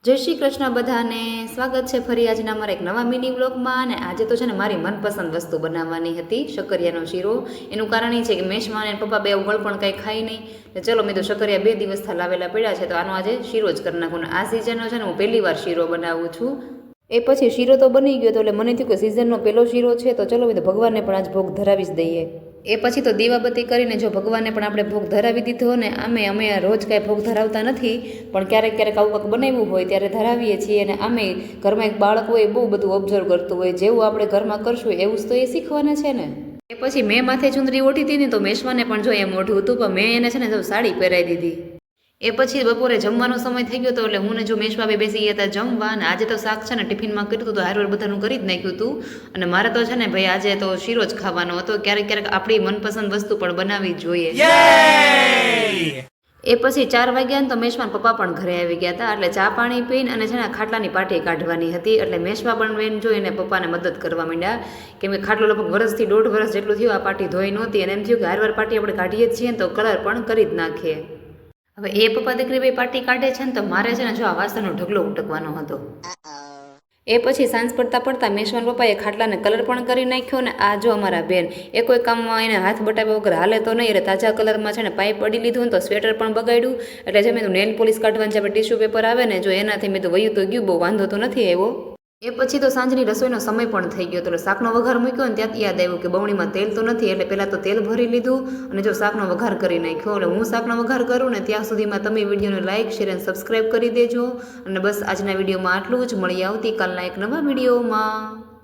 જય શ્રી કૃષ્ણ બધાને સ્વાગત છે ફરી આજના અમારા એક નવા મિની વ્લોગમાં. અને આજે તો છે ને મારી મનપસંદ વસ્તુ બનાવવાની હતી, શક્કરિયાનો શીરો. એનું કારણ એ છે કે મેશમાં અને પપ્પા બે ઉગળ પણ કંઈ ખાઈ નહીં. ચલો મેં તો શક્કરિયા 2 દિવસથી લાવેલા પડ્યા છે, તો આનો આજે શીરો જ કરી નાખું. આ સિઝનનો છે ને હું પહેલી વાર શીરો બનાવું છું. એ પછી શીરો તો બની ગયો તો એટલે મને થયું કે સિઝનનો પહેલો શીરો છે, તો ચલો મેં તો ભગવાનને પણ આજ ભોગ ધરાવી જ દઈએ. એ પછી તો દીવાબત્તી કરીને જો ભગવાનને પણ આપણે ભોગ ધરાવી દીધો ને. અમે રોજ કાંઈ ભોગ ધરાવતા નથી, પણ ક્યારેક આવું કંઈક બનાવ્યું હોય ત્યારે ધરાવીએ છીએ. અને અમે ઘરમાં એક બાળક હોય બહુ બધું ઓબ્ઝર્વ કરતું હોય, જેવું આપણે ઘરમાં કરશું એવું જ તો એ શીખવાના છે ને. એ પછી મેં માથે ચુંદરી ઓઢી હતી ને, તો મેશવાને પણ જો એમ ઓઢ્યું હતું, પણ મેં એને છે ને સાડી પહેરાવી દીધી. એ પછી બપોરે જમવાનો સમય થઈ ગયો હતો, એટલે હું ને જો મેશમાં બેસી ગયા હતા જમવા. અને આજે તો શાક છે ને ટિફિનમાં કર્યું હતું, તો હારવાર બધાનું કરી જ નાખ્યું હતું. અને મારે તો છે ને ભાઈ આજે તો શીરો જ ખાવાનો હતો. ક્યારેક આપણી મનપસંદ વસ્તુ પણ બનાવવી જોઈએ. એ પછી 4 વાગ્યા ને તો મેશમાં પપ્પા પણ ઘરે આવી ગયા હતા, એટલે ચા પાણી પીને અને છે ને ખાટલાની પાટી કાઢવાની હતી. એટલે મેશમાં પણ બેન જોઈને પપ્પાને મદદ કરવા માંડ્યા, કેમ કે ખાટલો લગભગ વર્ષથી 1.5 વર્ષ જેટલું થયું આ પાટી ધોઈ નહોતી. અને એમ થયું કે હારવાર પાટી આપણે કાઢીએ જ છીએ ને તો કલર પણ કરી જ નાખીએ. હવે એ પપ્પા દીકરી બે પાર્ટી કાઢે છે ને, તો મારે છે ને જો આ વાસણનો ઢગલો ઉટકવાનો હતો. એ પછી સાંજ પડતા મેશવાન પપ્પાએ ખાટલાને કલર પણ કરી નાખ્યો. ને આ જો અમારા બેન એ કોઈ કામમાં એને હાથ બટાવ્યા વગર હાલે તો નહીં, એટલે તાજા કલરમાં છે ને પાઇપ પડી લીધું ને તો સ્વેટર પણ બગાડ્યું. એટલે જે મેં તો નેલ પોલિશ કાઢવાની જે આપણે ટિશ્યુ પેપર આવે ને, જો એનાથી મેં તો વયું તો ગયું, બહુ વાંધો તો નથી આવ્યો. એ પછી તો સાંજની રસોઈનો સમય પણ થઈ ગયો, તો શાકનો વઘાર મૂક્યો ને ત્યાંથી યાદ આવ્યું કે બવણીમાં તેલ તો નથી, એટલે પહેલાં તો તેલ ભરી લીધું અને જો શાકનો વઘાર કરી નાખ્યો. એટલે હું શાકનો વઘાર કરું ને ત્યાં સુધીમાં તમે વિડીયોને લાઇક, શેર અને સબસ્ક્રાઈબ કરી દેજો. અને બસ આજના વિડીયોમાં આટલું જ. મળીએ આવતીકાલના એક નવા વિડીયોમાં.